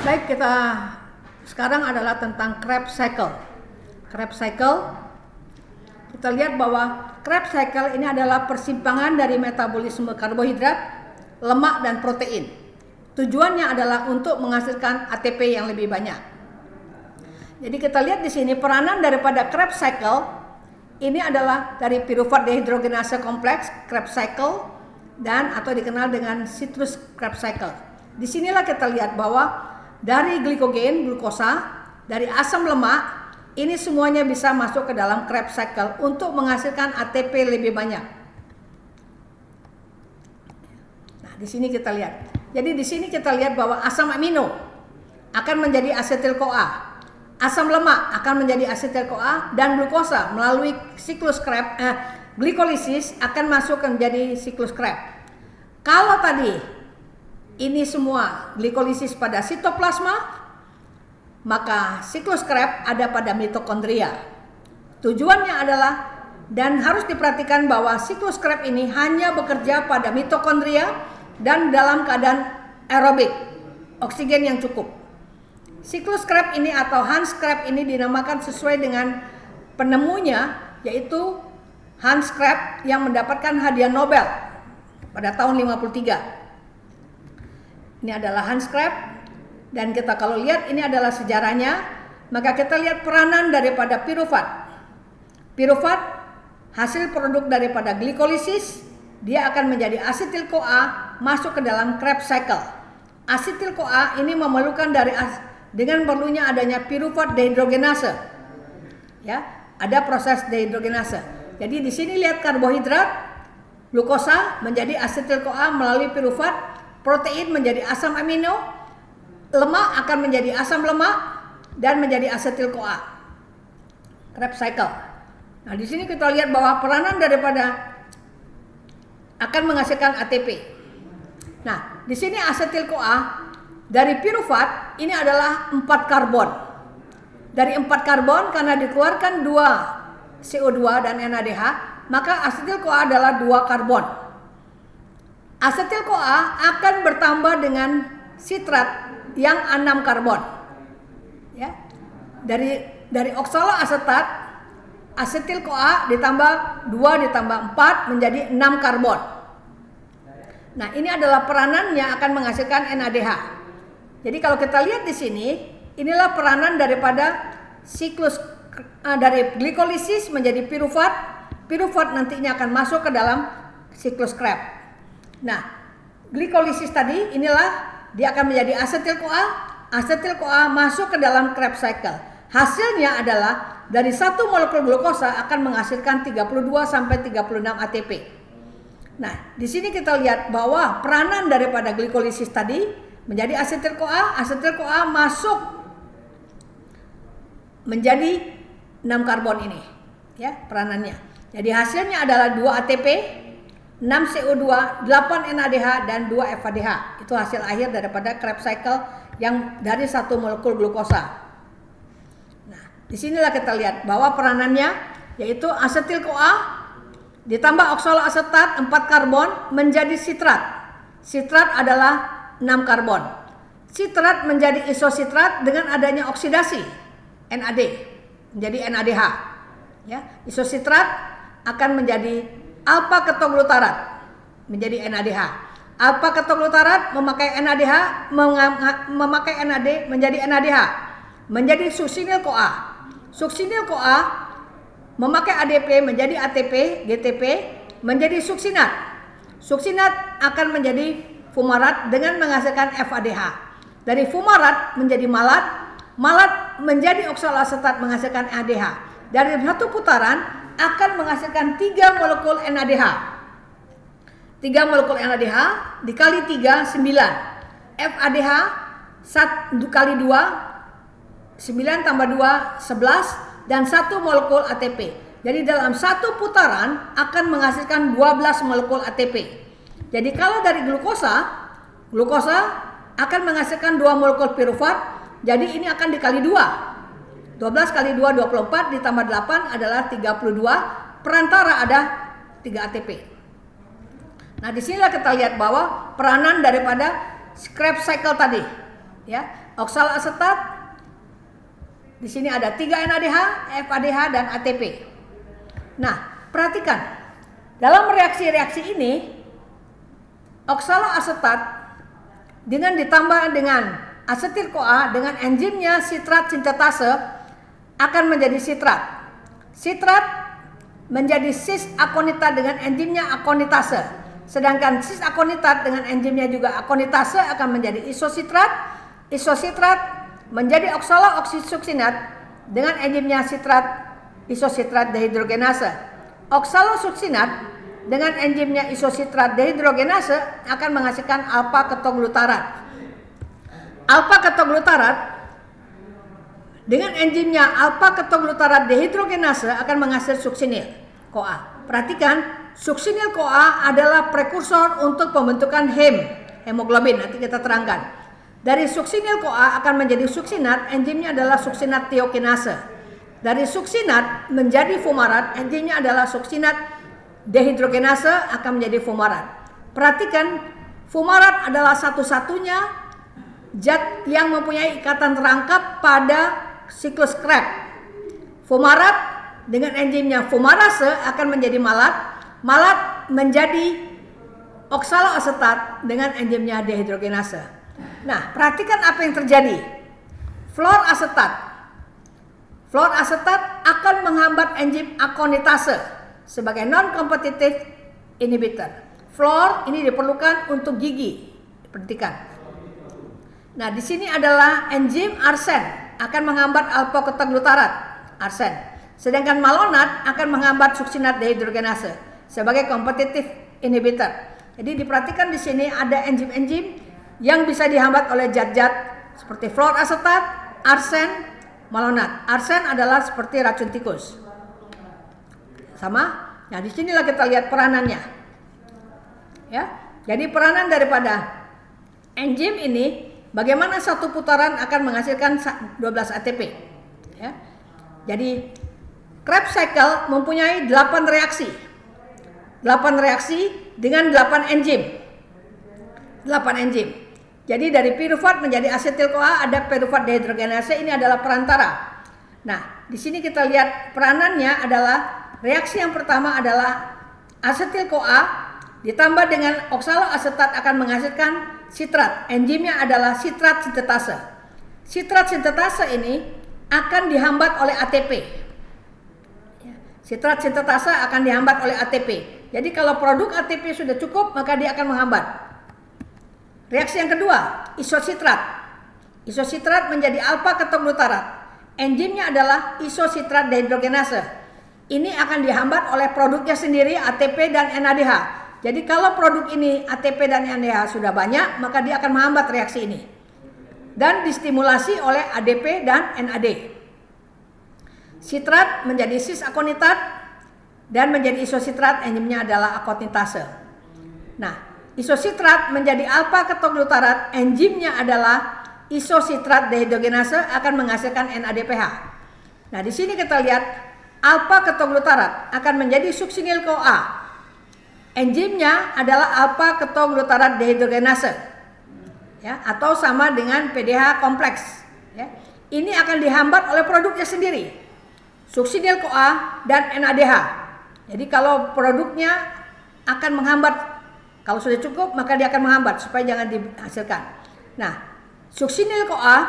Baik, kita sekarang adalah tentang Krebs cycle. Krebs cycle, kita lihat bahwa Krebs cycle ini adalah persimpangan dari metabolisme karbohidrat, lemak, dan protein. Tujuannya adalah untuk menghasilkan ATP yang lebih banyak. Jadi kita lihat di sini peranan daripada Krebs cycle ini adalah dari piruvat dehidrogenase kompleks Krebs cycle dan atau dikenal dengan citrus Krebs cycle. Disinilah kita lihat bahwa dari glikogen, glukosa, dari asam lemak, ini semuanya bisa masuk ke dalam Krebs cycle untuk menghasilkan ATP lebih banyak. Nah, di sini kita lihat. Jadi di sini kita lihat bahwa asam amino akan menjadi asetil-CoA. Asam lemak akan menjadi asetil-CoA dan glukosa melalui siklus Krebs glikolisis akan masuk menjadi siklus Krebs. Kalau tadi ini semua glikolisis pada sitoplasma, maka siklus Krebs ada pada mitokondria. Tujuannya adalah dan harus diperhatikan bahwa siklus Krebs ini hanya bekerja pada mitokondria dan dalam keadaan aerobik, oksigen yang cukup. Siklus Krebs ini atau Hans Krebs ini dinamakan sesuai dengan penemunya, yaitu Hans Krebs yang mendapatkan hadiah Nobel pada tahun 53. Ini adalah Hans Krebs, dan kita kalau lihat ini adalah sejarahnya, maka kita lihat peranan daripada piruvat. Piruvat hasil produk daripada glikolisis, dia akan menjadi asetil-CoA masuk ke dalam Krebs cycle. Asetil-CoA ini memerlukan dengan perlunya adanya piruvat dehidrogenase. Ya, ada proses dehidrogenase. Jadi di sini lihat karbohidrat, glukosa menjadi asetil-CoA melalui piruvat, protein menjadi asam amino, lemak akan menjadi asam lemak dan menjadi asetil-CoA. Krebs cycle. Nah, di sini kita lihat bahwa peranan daripada akan menghasilkan ATP. Nah, di sini asetil-CoA dari piruvat ini adalah 4 karbon. Dari 4 karbon karena dikeluarkan 2 CO2 dan NADH, maka asetil-CoA adalah 2 karbon. Asetil-CoA akan bertambah dengan sitrat yang 6 karbon. Ya. Dari oksaloasetat, asetil-CoA ditambah 2 ditambah 4 menjadi 6 karbon. Nah, ini adalah peranan yang akan menghasilkan NADH. Jadi kalau kita lihat di sini, inilah peranan daripada siklus dari glikolisis menjadi piruvat. Piruvat nantinya akan masuk ke dalam siklus Krebs. Nah, glikolisis tadi inilah dia akan menjadi asetil-CoA. Asetil-CoA masuk ke dalam Krebs cycle. Hasilnya adalah dari satu molekul glukosa akan menghasilkan 32 sampai 36 ATP. Nah, di sini kita lihat bahwa peranan daripada glikolisis tadi menjadi asetil-CoA, asetil-CoA masuk menjadi 6 karbon ini. Ya, peranannya. Jadi hasilnya adalah 2 ATP, 6 CO2, 8 NADH dan 2 FADH. Itu hasil akhir daripada Krebs cycle yang dari satu molekul glukosa. Nah, disinilah kita lihat bahwa peranannya yaitu asetil-CoA ditambah oksaloasetat 4 karbon menjadi sitrat. Sitrat adalah 6 karbon. Sitrat menjadi isositrat dengan adanya oksidasi NAD menjadi NADH. Ya, isositrat akan menjadi alfa ketoglutarat menjadi NADH. Alfa ketoglutarat memakai NADH memakai NAD menjadi NADH menjadi suksinil-CoA. Suksinil-CoA memakai ADP menjadi ATP, GTP menjadi suksinat. Suksinat akan menjadi fumarat dengan menghasilkan FADH. Dari fumarat menjadi malat, malat menjadi oksaloasetat menghasilkan ADH. Dari satu putaran akan menghasilkan 3 molekul NADH. 3 molekul NADH dikali 3, 9. FADH 1 kali 2, 9 tambah 2, 11. Dan 1 molekul ATP. Jadi dalam satu putaran akan menghasilkan 12 molekul ATP. Jadi kalau dari glukosa akan menghasilkan 2 molekul piruvat. Jadi ini akan dikali 2. 12 kali 2, 24 ditambah 8 adalah 32. Perantara ada 3 ATP. Nah, disinilah kita lihat bahwa peranan daripada Krebs cycle tadi. ya. Oksaloasetat di sini ada 3 NADH, FADH dan ATP. Nah, perhatikan dalam reaksi-reaksi ini oksaloasetat dengan ditambah dengan asetil-CoA dengan enzimnya sitrat sintetase akan menjadi sitrat. Sitrat menjadi cis akonitat dengan enzimnya akonitase. Sedangkan cis akonitat dengan enzimnya juga akonitase akan menjadi isositrat. Isositrat menjadi oksalosuksinat dengan enzimnya sitrat isositrat dehidrogenase. Oksalosuksinat dengan enzimnya isositrat dehidrogenase akan menghasilkan alfa ketoglutarat. Alfa ketoglutarat dengan enzimnya alfa ketoglutarat dehidrogenase akan menghasilkan suksinil CoA. Perhatikan, suksinil CoA adalah prekursor untuk pembentukan hemoglobin. Nanti kita terangkan. Dari suksinil CoA akan menjadi suksinat, enzimnya adalah suksinat tiokinase. Dari suksinat menjadi fumarat, enzimnya adalah suksinat dehidrogenase akan menjadi fumarat. Perhatikan, fumarat adalah satu-satunya zat yang mempunyai ikatan terangkap pada siklus Krebs. Fumarat dengan enzimnya fumarase akan menjadi malat. Malat menjadi oksaloasetat dengan enzimnya dehidrogenase. Nah, perhatikan apa yang terjadi. Fluorasetat akan menghambat enzim akonitase sebagai non-competitive inhibitor. Fluor ini diperlukan untuk gigi. Perhatikan. Nah, di sini adalah enzim arsen akan menghambat alfa ketoglutarat arsen. Sedangkan malonat akan menghambat suksinat dehidrogenase sebagai competitive inhibitor. Jadi diperhatikan di sini ada enzim-enzim yang bisa dihambat oleh zat-zat seperti fluorasetat, arsen, malonat. Arsen adalah seperti racun tikus. Sama? Nah, di sinilah kita lihat peranannya. Ya. Jadi peranan daripada enzim ini, bagaimana satu putaran akan menghasilkan 12 ATP. Ya. Jadi Krebs cycle mempunyai 8 reaksi. 8 reaksi dengan 8 enzim. 8 enzim. Jadi dari piruvat menjadi asetil-CoA ada piruvat dehidrogenase, ini adalah perantara. Nah, di sini kita lihat peranannya adalah reaksi yang pertama adalah asetil-CoA ditambah dengan oksaloasetat akan menghasilkan sitrat. Enzimnya adalah sitrat sintetase. Sitrat sintetase ini akan dihambat oleh ATP. Sitrat sintetase akan dihambat oleh ATP. Jadi kalau produk ATP sudah cukup, maka dia akan menghambat. Reaksi yang kedua, isositrat. Isositrat menjadi alfa ketoglutarat. Enzimnya adalah isositrat dehidrogenase. Ini akan dihambat oleh produknya sendiri ATP dan NADH. Jadi kalau produk ini ATP dan NADH sudah banyak, maka dia akan menghambat reaksi ini. Dan distimulasi oleh ADP dan NAD. Sitrat menjadi cis akonitat dan menjadi isositrat, enzimnya adalah akonitase. Nah, isositrat menjadi alfa ketoglutarat, enzimnya adalah isositrat dehidrogenase akan menghasilkan NADPH. Nah, di sini kita lihat alfa ketoglutarat akan menjadi suksinil CoA. Enzimnya adalah alfa ketoglutarat dehidrogenase. Ya, atau sama dengan PDH kompleks. Ya. Ini akan dihambat oleh produknya sendiri. Suksinil CoA dan NADH. Jadi kalau produknya akan menghambat, kalau sudah cukup maka dia akan menghambat supaya jangan dihasilkan. Nah, suksinil CoA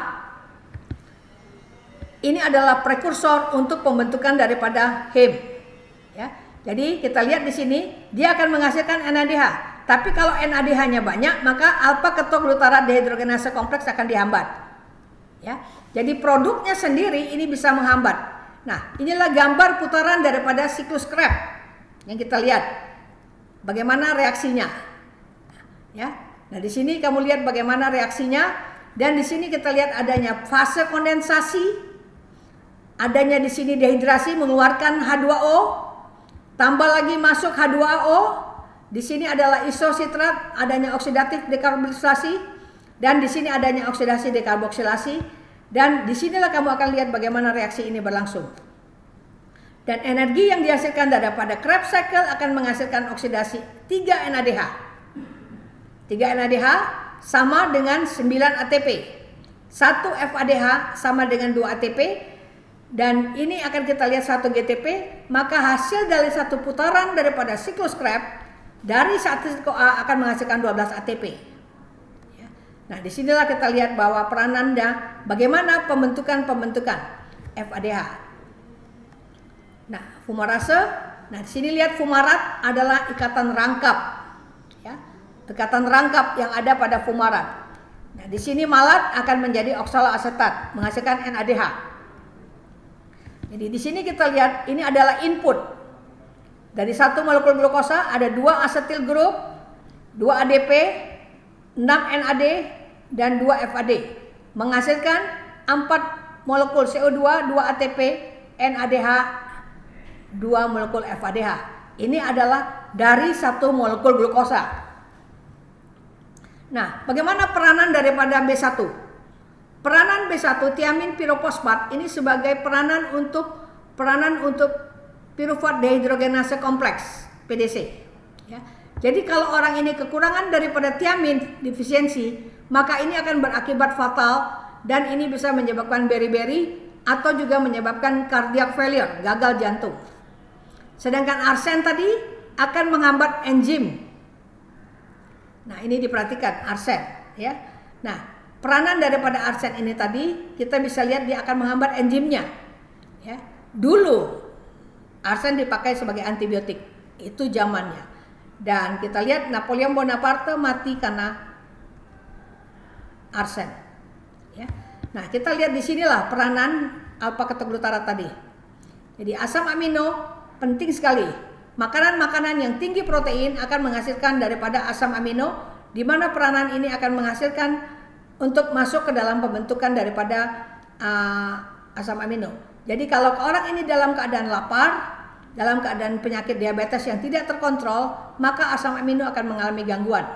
ini adalah prekursor untuk pembentukan daripada heme. Ya. Jadi kita lihat di sini dia akan menghasilkan NADH. Tapi kalau NADH-nya banyak, maka alfa ketoglutarat dehidrogenase kompleks akan dihambat. Ya. Jadi produknya sendiri ini bisa menghambat. Nah, inilah gambar putaran daripada siklus Krebs yang kita lihat. Bagaimana reaksinya? Ya. Nah, di sini kamu lihat bagaimana reaksinya, dan di sini kita lihat adanya fase kondensasi, adanya di sini dehidrasi mengeluarkan H2O, tambah lagi masuk H2AO. Di sini adalah isositrat, adanya oksidatif dekarboksilasi, dan di sini adanya oksidasi dekarboksilasi. Dan disinilah kamu akan lihat bagaimana reaksi ini berlangsung. Dan energi yang dihasilkan daripada Krebs cycle akan menghasilkan oksidasi 3 NADH. 3 NADH sama dengan 9 ATP. 1 FADH sama dengan 2 ATP, dan ini akan kita lihat 1 GTP, maka hasil dari satu putaran daripada siklus Krebs dari asetil CoA akan menghasilkan 12 ATP. Nah, disinilah kita lihat bahwa peranannya bagaimana pembentukan FADH. Nah, fumarase. Nah, di sini lihat fumarat adalah ikatan rangkap, ya, ikatan rangkap yang ada pada fumarat. Nah, di sini malat akan menjadi oksaloasetat, menghasilkan NADH. Jadi di sini kita lihat ini adalah input dari satu molekul glukosa, ada 2 asetil grup, 2 ADP, 6 NAD, dan 2 FAD, menghasilkan 4 molekul CO2, 2 ATP, NADH, 2 molekul FADH. Ini adalah dari satu molekul glukosa. Nah, bagaimana peranan daripada B1? Peranan B1 tiamin pirofosfat ini sebagai peranan untuk pirufat dehidrogenase kompleks (PDC). Ya. Jadi kalau orang ini kekurangan daripada tiamin defisiensi, maka ini akan berakibat fatal dan ini bisa menyebabkan beriberi atau juga menyebabkan cardiac failure, gagal jantung. Sedangkan arsen tadi akan menghambat enzim. Nah, ini diperhatikan arsen, ya. Nah, peranan daripada arsen ini tadi kita bisa lihat dia akan menghambat enzimnya. Ya. Dulu arsen dipakai sebagai antibiotik, itu zamannya. Dan kita lihat Napoleon Bonaparte mati karena arsen. Ya. Nah, kita lihat di sinilah peranan alpha ketoglutarat tadi. Jadi asam amino penting sekali. Makanan-makanan yang tinggi protein akan menghasilkan daripada asam amino, di mana peranan ini akan menghasilkan untuk masuk ke dalam pembentukan daripada asam amino. Jadi kalau orang ini dalam keadaan lapar, dalam keadaan penyakit diabetes yang tidak terkontrol, maka asam amino akan mengalami gangguan.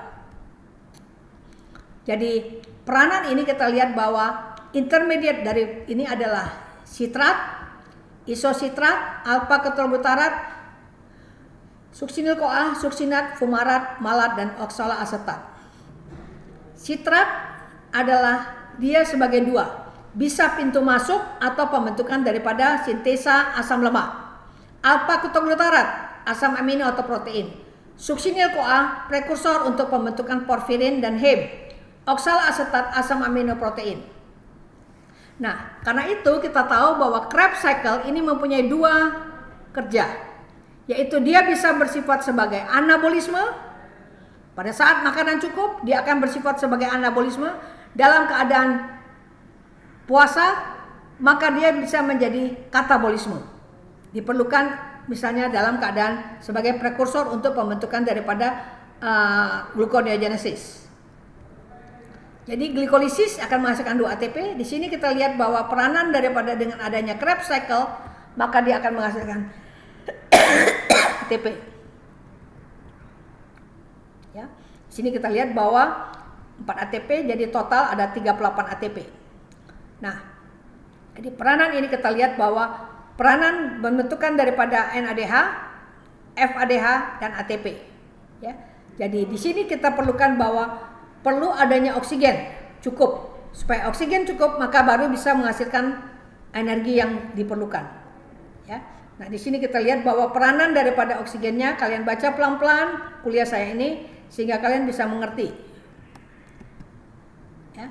Jadi peranan ini kita lihat bahwa intermediate dari ini adalah sitrat, isositrat, alpha ketoglutarat, suksinil CoA, suksinat, fumarat, malat, dan oksaloasetat. Sitrat adalah dia sebagai 2, bisa pintu masuk atau pembentukan daripada sintesa asam lemak. Alpha ketoglutarat, asam amino atau protein. Suksinil CoA, prekursor untuk pembentukan porfirin dan heme. Oksaloasetat, asam amino protein. Nah, karena itu kita tahu bahwa Krebs cycle ini mempunyai 2 kerja, yaitu dia bisa bersifat sebagai anabolisme. Pada saat makanan cukup, dia akan bersifat sebagai anabolisme. Dalam keadaan puasa, maka dia bisa menjadi katabolisme. Diperlukan misalnya dalam keadaan sebagai prekursor untuk pembentukan daripada gluconeogenesis. Jadi glikolisis akan menghasilkan 2 ATP. Di sini kita lihat bahwa peranan daripada dengan adanya Krebs cycle, maka dia akan menghasilkan ATP. Ya. Di sini kita lihat bahwa 4 ATP jadi total ada 38 ATP. Nah, jadi peranan ini kita lihat bahwa peranan pembentukan daripada NADH, FADH, dan ATP. Ya. Jadi di sini kita perlukan bahwa perlu adanya oksigen cukup. Supaya oksigen cukup, maka baru bisa menghasilkan energi yang diperlukan. Ya. Nah, di sini kita lihat bahwa peranan daripada oksigennya, kalian baca pelan-pelan kuliah saya ini sehingga kalian bisa mengerti. Ya.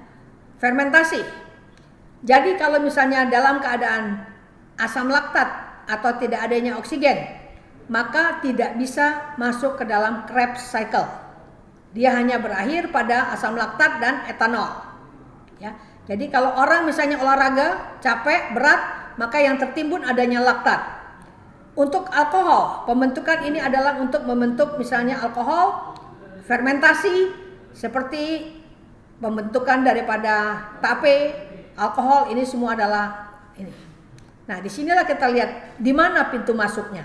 Fermentasi. Jadi kalau misalnya dalam keadaan asam laktat atau tidak adanya oksigen, maka tidak bisa masuk ke dalam Krebs cycle. Dia hanya berakhir pada asam laktat dan etanol. Ya. Jadi kalau orang misalnya olahraga, capek, berat, maka yang tertimbun adanya laktat. Untuk alkohol, pembentukan ini adalah untuk membentuk misalnya alkohol, fermentasi seperti pembentukan daripada tape, alkohol, ini semua adalah ini. Nah, disinilah kita lihat di mana pintu masuknya.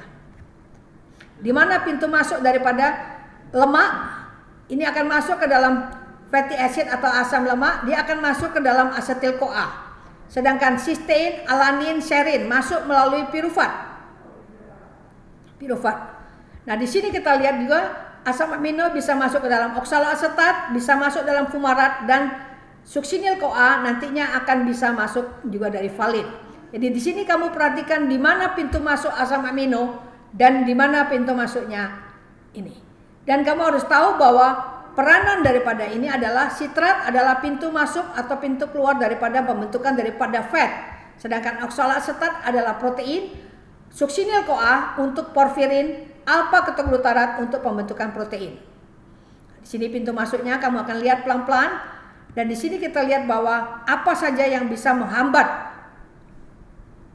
Di mana pintu masuk daripada lemak. Ini akan masuk ke dalam fatty acid atau asam lemak, dia akan masuk ke dalam asetil CoA. Sedangkan cysteine, alanin, serin masuk melalui pirufat. Nah, di sini kita lihat juga asam amino bisa masuk ke dalam oksaloasetat, bisa masuk dalam fumarat, dan Suksinil CoA nantinya akan bisa masuk juga dari valin. Jadi di sini kamu perhatikan di mana pintu masuk asam amino dan di mana pintu masuknya ini. Dan kamu harus tahu bahwa peranan daripada ini adalah sitrat adalah pintu masuk atau pintu keluar daripada pembentukan daripada fat. Sedangkan oksalasetat adalah protein, suksinil CoA untuk porfirin, alpha ketoglutarat untuk pembentukan protein. Di sini pintu masuknya kamu akan lihat pelan-pelan. Dan di sini kita lihat bahwa apa saja yang bisa menghambat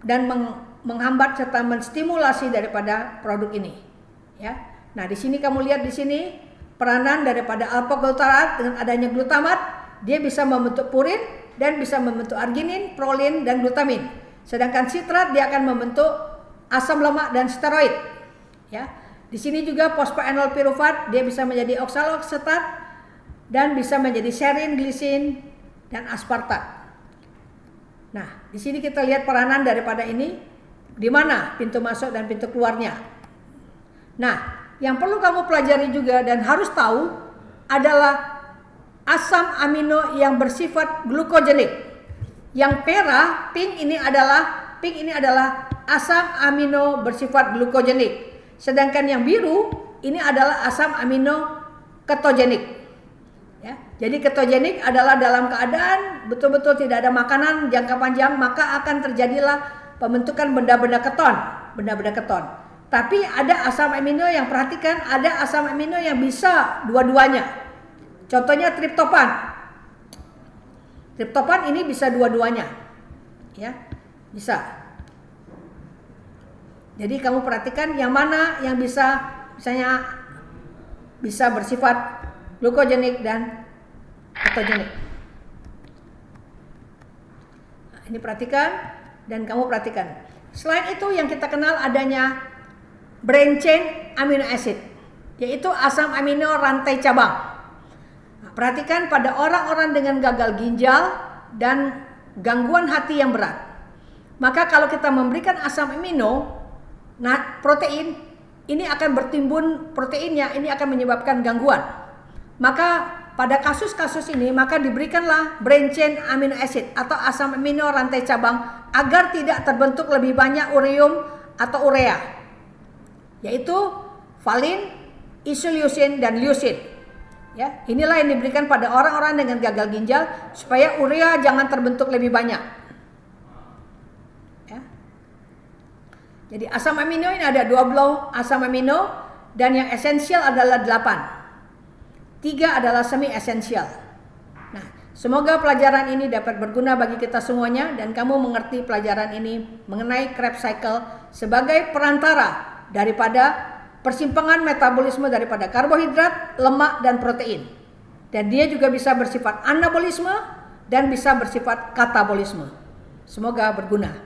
dan menghambat serta menstimulasi daripada produk ini. Ya. Nah, di sini kamu lihat di sini peranan daripada alpha glutarat dengan adanya glutamat, dia bisa membentuk purin dan bisa membentuk arginin, prolin dan glutamin. Sedangkan sitrat dia akan membentuk asam lemak dan steroid. Ya. Di sini juga fosfoenol pirufat dia bisa menjadi oksaloasetat dan bisa menjadi serin, glisin, dan aspartat. Nah, di sini kita lihat peranan daripada ini, di mana pintu masuk dan pintu keluarnya. Nah, yang perlu kamu pelajari juga dan harus tahu adalah asam amino yang bersifat glukogenik. Yang merah, pink ini adalah asam amino bersifat glukogenik. Sedangkan yang biru ini adalah asam amino ketogenik. Ya, jadi ketogenik adalah dalam keadaan betul-betul tidak ada makanan jangka panjang, maka akan terjadilah pembentukan benda-benda keton. Tapi ada asam amino yang perhatikan, ada asam amino yang bisa dua-duanya. Contohnya triptopan. Triptopan ini bisa dua-duanya. Ya, bisa. Jadi kamu perhatikan yang mana yang bisa misalnya bisa bersifat glukogenik dan ketogenik. Nah, ini perhatikan dan kamu perhatikan. Selain itu yang kita kenal adanya branch chain amino acid, yaitu asam amino rantai cabang. Nah, perhatikan pada orang-orang dengan gagal ginjal dan gangguan hati yang berat. Maka kalau kita memberikan asam amino, nah protein ini akan bertimbun proteinnya, ini akan menyebabkan gangguan. Maka pada kasus-kasus ini maka diberikanlah branch chain amino acid atau asam amino rantai cabang agar tidak terbentuk lebih banyak ureum atau urea, yaitu valin, isoleucin dan leucin. Ya, inilah yang diberikan pada orang-orang dengan gagal ginjal supaya urea jangan terbentuk lebih banyak. Ya. Jadi asam amino ini ada 20 asam amino dan yang esensial adalah 8. 3 adalah semi esensial. Nah, semoga pelajaran ini dapat berguna bagi kita semuanya dan kamu mengerti pelajaran ini mengenai Krebs cycle sebagai perantara daripada persimpangan metabolisme daripada karbohidrat, lemak dan protein. Dan dia juga bisa bersifat anabolisme dan bisa bersifat katabolisme. Semoga berguna.